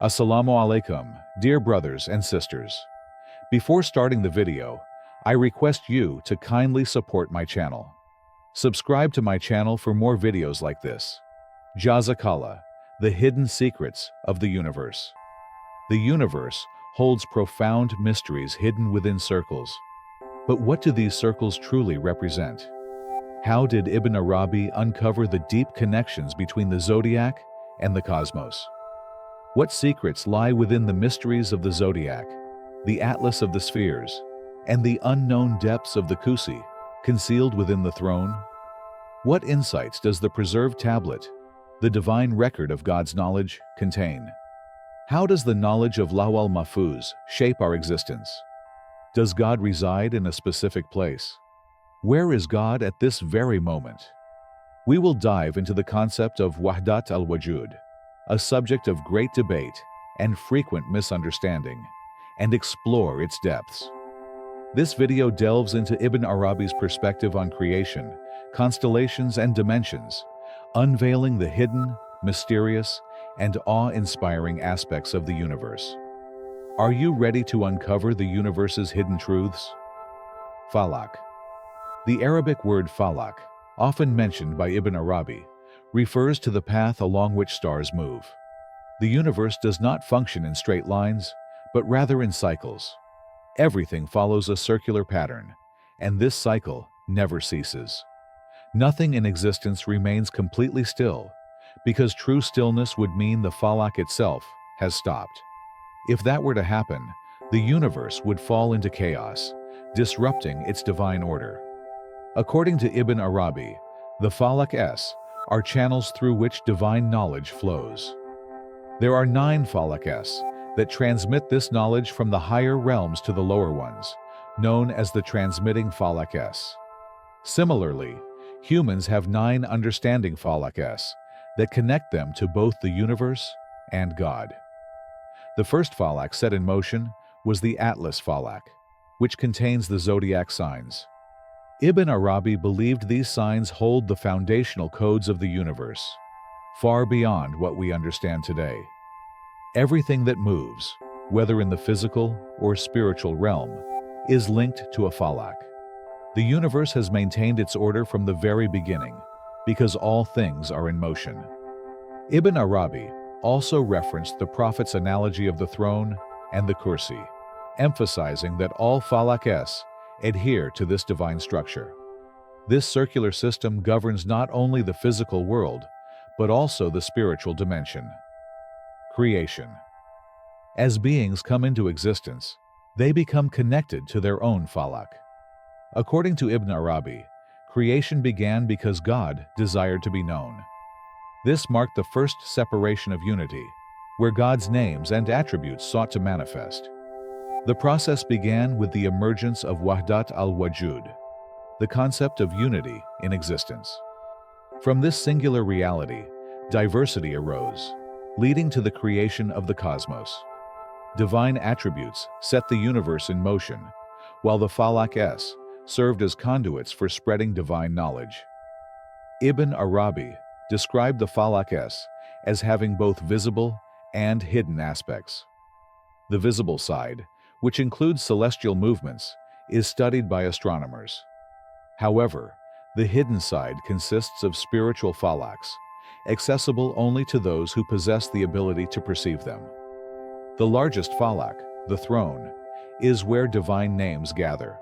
Assalamu alaikum, dear brothers and sisters. Before starting the video, I request you to kindly support my channel. Subscribe to my channel for more videos like this. Jazakallah, the hidden secrets of the universe. The universe holds profound mysteries hidden within circles. But what do these circles truly represent? How did Ibn Arabi uncover the deep connections between the zodiac and the cosmos? What secrets lie within the mysteries of the zodiac, the atlas of the spheres, and the unknown depths of the Kusi, concealed within the throne? What insights does the preserved tablet, the divine record of God's knowledge, contain? How does the knowledge of Lawh Mahfuz shape our existence? Does God reside in a specific place? Where is God at this very moment? We will dive into the concept of Wahdat al Wujud, a subject of great debate and frequent misunderstanding, and explore its depths. This video delves into Ibn Arabi's perspective on creation, constellations, and dimensions, unveiling the hidden, mysterious, and awe-inspiring aspects of the universe. Are you ready to uncover the universe's hidden truths? Falak. The Arabic word falak, often mentioned by Ibn Arabi, refers to the path along which stars move. The universe does not function in straight lines, but rather in cycles. Everything follows a circular pattern, and this cycle never ceases. Nothing in existence remains completely still, because true stillness would mean the falak itself has stopped. If that were to happen, the universe would fall into chaos, disrupting its divine order. According to Ibn Arabi, the falak are channels through which divine knowledge flows. There are 9 falak that transmit this knowledge from the higher realms to the lower ones, known as the transmitting falak. Similarly, humans have 9 understanding falak that connect them to both the universe and God. The first falak set in motion was the Atlas falak, which contains the zodiac signs. Ibn Arabi believed these signs hold the foundational codes of the universe, far beyond what we understand today. Everything that moves, whether in the physical or spiritual realm, is linked to a falak. The universe has maintained its order from the very beginning, because all things are in motion. Ibn Arabi also referenced the Prophet's analogy of the throne and the kursi, emphasizing that all falak adhere to this divine structure. This circular system governs not only the physical world, but also the spiritual dimension. Creation. As beings come into existence, they become connected to their own falak. According to Ibn Arabi, creation began because God desired to be known. This marked the first separation of unity, where God's names and attributes sought to manifest. The process began with the emergence of Wahdat al Wujud, the concept of unity in existence. From this singular reality, diversity arose, leading to the creation of the cosmos. Divine attributes set the universe in motion, while the falak served as conduits for spreading divine knowledge. Ibn Arabi described the falak as having both visible and hidden aspects. The visible side, which includes celestial movements, is studied by astronomers. However, the hidden side consists of spiritual falaks, accessible only to those who possess the ability to perceive them. The largest falak, the throne, is where divine names gather.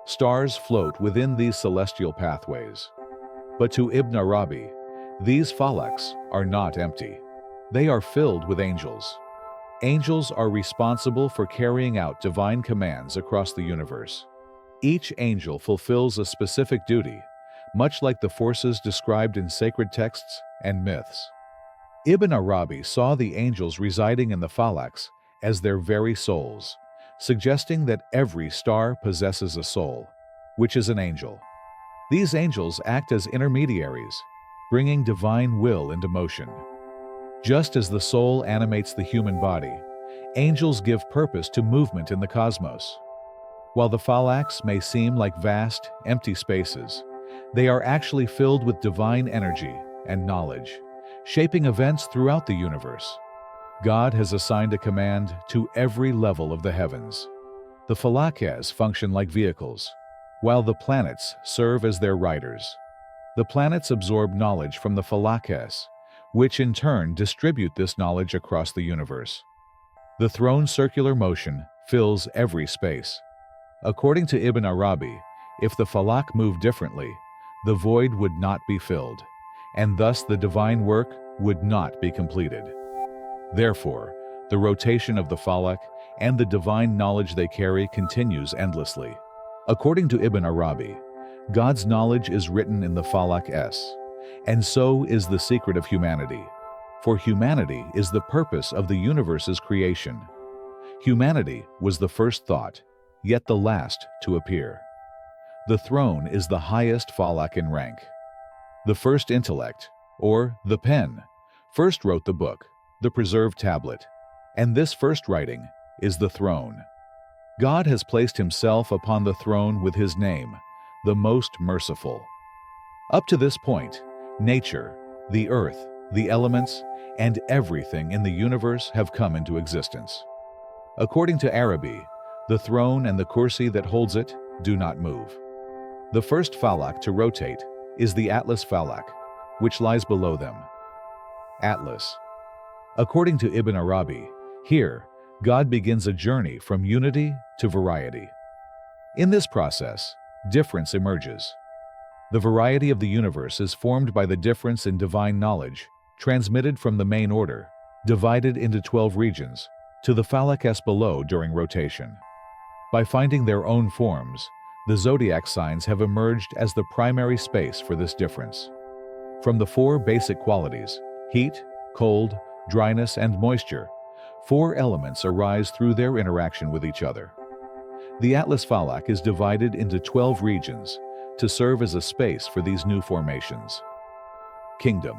Stars float within these celestial pathways. But to Ibn Arabi, these falaks are not empty. They are filled with angels. Angels are responsible for carrying out divine commands across the universe. Each angel fulfills a specific duty, much like the forces described in sacred texts and myths. Ibn Arabi saw the angels residing in the falaks as their very souls, suggesting that every star possesses a soul, which is an angel. These angels act as intermediaries, bringing divine will into motion. Just as the soul animates the human body, angels give purpose to movement in the cosmos. While the falaks may seem like vast, empty spaces, they are actually filled with divine energy and knowledge, shaping events throughout the universe. God has assigned a command to every level of the heavens. The falakas function like vehicles, while the planets serve as their riders. The planets absorb knowledge from the falakas, which in turn distribute this knowledge across the universe. The throne's circular motion fills every space. According to Ibn Arabi, if the falak moved differently, the void would not be filled, and thus the divine work would not be completed. Therefore, the rotation of the falak and the divine knowledge they carry continues endlessly. According to Ibn Arabi, God's knowledge is written in the falak-s, and so is the secret of humanity. For humanity is the purpose of the universe's creation. Humanity was the first thought, yet the last to appear. The throne is the highest falak in rank. The first intellect, or the pen, first wrote the book, the preserved tablet, and this first writing is the throne. God has placed himself upon the throne with his name, the most merciful. Up to this point, nature, the earth, the elements, and everything in the universe have come into existence. According to Arabi, the throne and the kursi that holds it do not move. The first falak to rotate is the Atlas falak, which lies below them. Atlas. According to Ibn Arabi, here, God begins a journey from unity to variety. In this process, difference emerges. The variety of the universe is formed by the difference in divine knowledge, transmitted from the main order, divided into 12 regions, to the falak-s below during rotation. By finding their own forms, the zodiac signs have emerged as the primary space for this difference. From the 4 basic qualities, heat, cold, dryness, and moisture, 4 elements arise through their interaction with each other. The Atlas falak is divided into 12 regions to serve as a space for these new formations. Kingdom.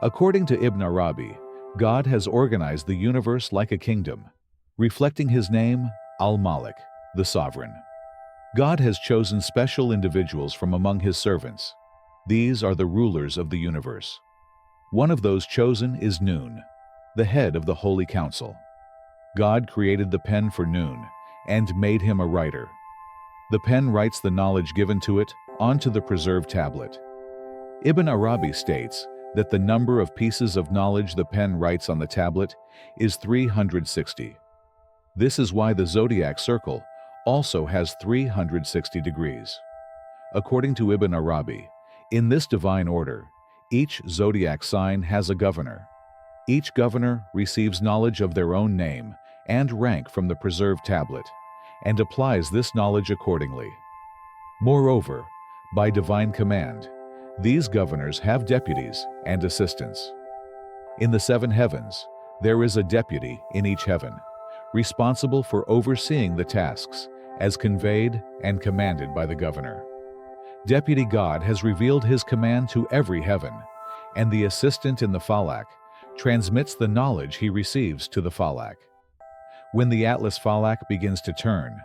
According to Ibn Arabi, God has organized the universe like a kingdom, reflecting his name, Al-Malik, the sovereign. God has chosen special individuals from among his servants. These are the rulers of the universe. One of those chosen is Nun, the head of the Holy Council. God created the pen for Nun and made him a writer. The pen writes the knowledge given to it onto the preserved tablet. Ibn Arabi states that the number of pieces of knowledge the pen writes on the tablet is 360. This is why the zodiac circle also has 360 degrees. According to Ibn Arabi, in this divine order, each zodiac sign has a governor. Each governor receives knowledge of their own name and rank from the preserved tablet, and applies this knowledge accordingly. Moreover, by divine command, these governors have deputies and assistants. In the 7 heavens, there is a deputy in each heaven, responsible for overseeing the tasks as conveyed and commanded by the governor. Deputy God has revealed his command to every heaven, and the assistant in the falak transmits the knowledge he receives to the falak. When the Atlas falak begins to turn,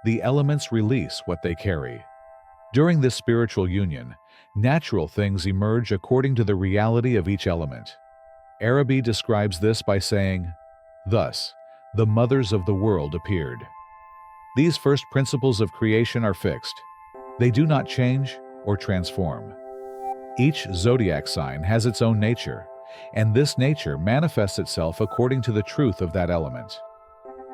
the elements release what they carry. During this spiritual union, natural things emerge according to the reality of each element. Arabi describes this by saying, "Thus, the mothers of the world appeared." These first principles of creation are fixed. They do not change or transform. Each zodiac sign has its own nature, and this nature manifests itself according to the truth of that element.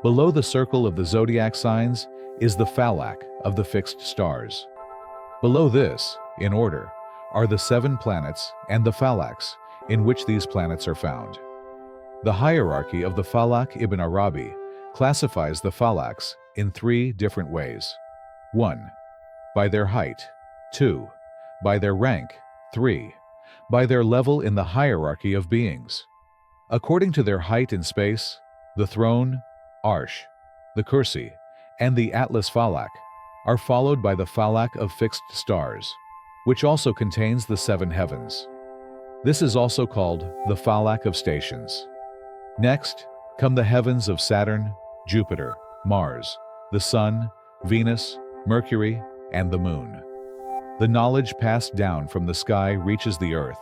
Below the circle of the zodiac signs is the falak of the fixed stars. Below this, in order, are the 7 planets and the falaks in which these planets are found. The hierarchy of the falak Ibn Arabi classifies the falaks in 3 different ways. 1. By their height. 2. By their rank. 3. By their level in the hierarchy of beings. According to their height in space, the throne, Arsh, the kursi, and the Atlas falak are followed by the falak of fixed stars, which also contains the 7 heavens. This is also called the falak of stations. Next come the heavens of Saturn, Jupiter, Mars, the Sun, Venus, Mercury, and the Moon. The knowledge passed down from the sky reaches the earth,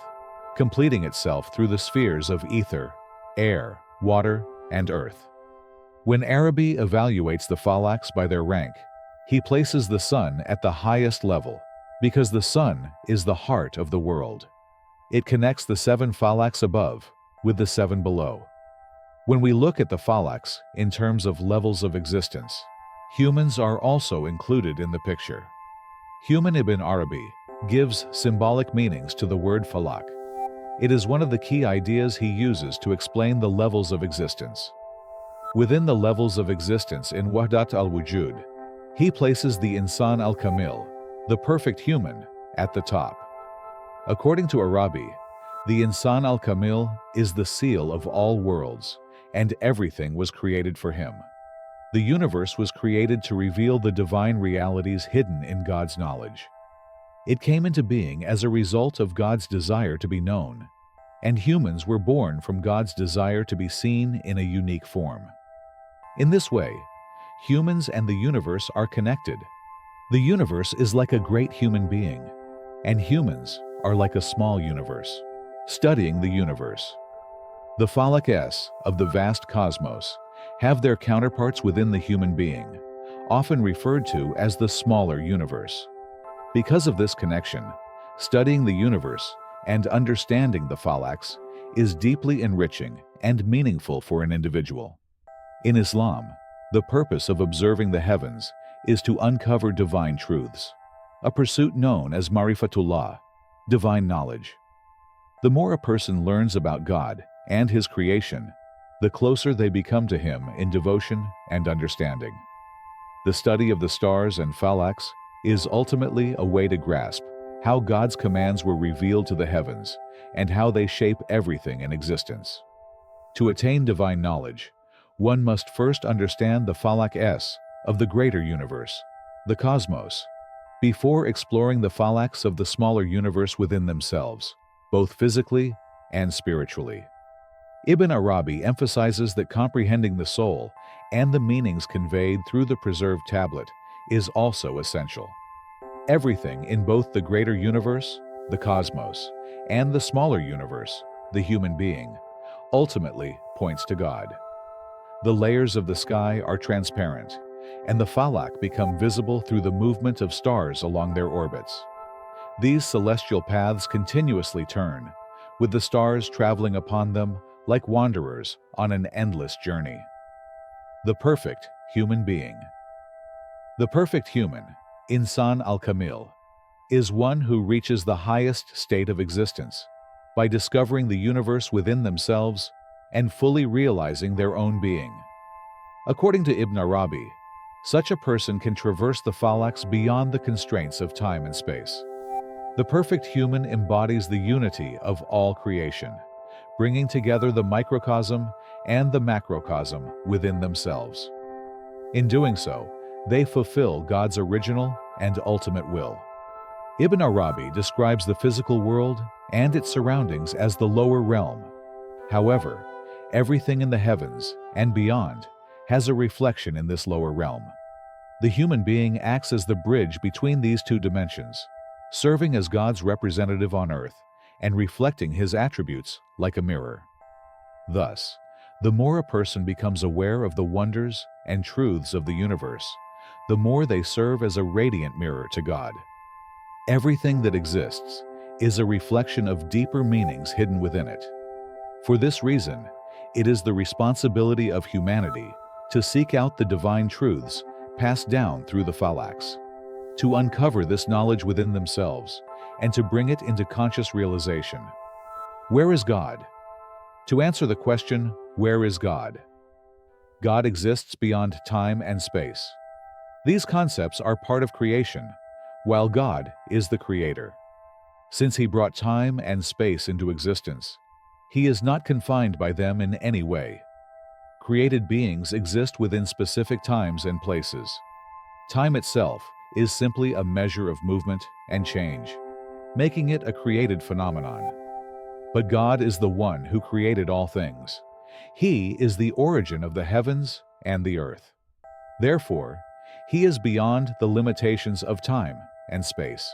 completing itself through the spheres of ether, air, water, and earth. When Arabi evaluates the falaks by their rank, he places the sun at the highest level because the sun is the heart of the world. It connects the 7 falaks above with the 7 below. When we look at the falaks in terms of levels of existence, humans are also included in the picture. Human Ibn Arabi gives symbolic meanings to the word falak. It is one of the key ideas he uses to explain the levels of existence. Within the levels of existence in Wahdat al Wujud, he places the Insan al-Kamil, the perfect human, at the top. According to Arabi, the Insan al-Kamil is the seal of all worlds, and everything was created for him. The universe was created to reveal the divine realities hidden in God's knowledge. It came into being as a result of God's desire to be known, and humans were born from God's desire to be seen in a unique form. In this way, humans and the universe are connected. The universe is like a great human being, and humans are like a small universe, studying the universe. The falak of the vast cosmos have their counterparts within the human being, often referred to as the smaller universe. Because of this connection, studying the universe and understanding the falaks is deeply enriching and meaningful for an individual. In Islam, the purpose of observing the heavens is to uncover divine truths, a pursuit known as marifatullah, divine knowledge. The more a person learns about God and His creation, the closer they become to Him in devotion and understanding. The study of the stars and falaks is ultimately a way to grasp how God's commands were revealed to the heavens and how they shape everything in existence. To attain divine knowledge, one must first understand the falak of the greater universe, the cosmos, before exploring the falaks of the smaller universe within themselves, both physically and spiritually. Ibn Arabi emphasizes that comprehending the soul and the meanings conveyed through the preserved tablet is also essential. Everything in both the greater universe, the cosmos, and the smaller universe, the human being, ultimately points to God. The layers of the sky are transparent, and the falak become visible through the movement of stars along their orbits. These celestial paths continuously turn, with the stars traveling upon them like wanderers on an endless journey. The perfect human being. The perfect human, Insan al-Kamil, is one who reaches the highest state of existence by discovering the universe within themselves and fully realizing their own being. According to Ibn Arabi, such a person can traverse the falaks beyond the constraints of time and space. The perfect human embodies the unity of all creation, bringing together the microcosm and the macrocosm within themselves. In doing so, they fulfill God's original and ultimate will. Ibn Arabi describes the physical world and its surroundings as the lower realm. However, everything in the heavens and beyond has a reflection in this lower realm. The human being acts as the bridge between these two dimensions, serving as God's representative on earth and reflecting His attributes like a mirror. Thus, the more a person becomes aware of the wonders and truths of the universe, the more they serve as a radiant mirror to God. Everything that exists is a reflection of deeper meanings hidden within it. For this reason, it is the responsibility of humanity to seek out the divine truths passed down through the falaks, to uncover this knowledge within themselves, and to bring it into conscious realization. Where is God? To answer the question, where is God? God exists beyond time and space. These concepts are part of creation, while God is the creator. Since He brought time and space into existence, He is not confined by them in any way. Created beings exist within specific times and places. Time itself is simply a measure of movement and change, making it a created phenomenon. But God is the one who created all things. He is the origin of the heavens and the earth. Therefore, He is beyond the limitations of time and space.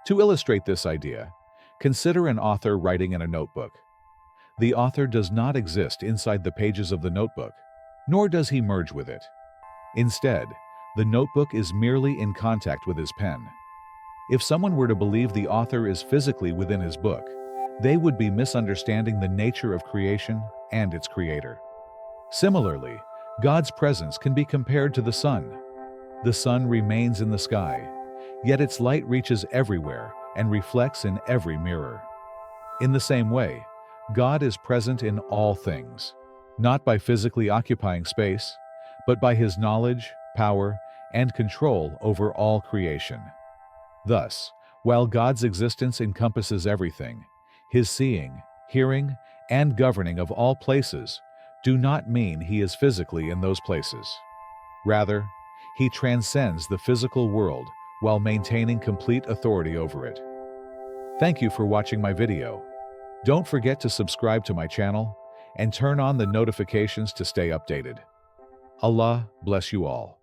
To illustrate this idea, consider an author writing in a notebook. The author does not exist inside the pages of the notebook, nor does he merge with it. Instead, the notebook is merely in contact with his pen. If someone were to believe the author is physically within his book, they would be misunderstanding the nature of creation and its creator. Similarly, God's presence can be compared to the sun. The sun remains in the sky, yet its light reaches everywhere and reflects in every mirror. In the same way, God is present in all things, not by physically occupying space, but by his knowledge, power, and control over all creation. Thus, while God's existence encompasses everything, his seeing, hearing, and governing of all places do not mean he is physically in those places. Rather, he transcends the physical world while maintaining complete authority over it. Thank you for watching my video. Don't forget to subscribe to my channel and turn on the notifications to stay updated. Allah bless you all.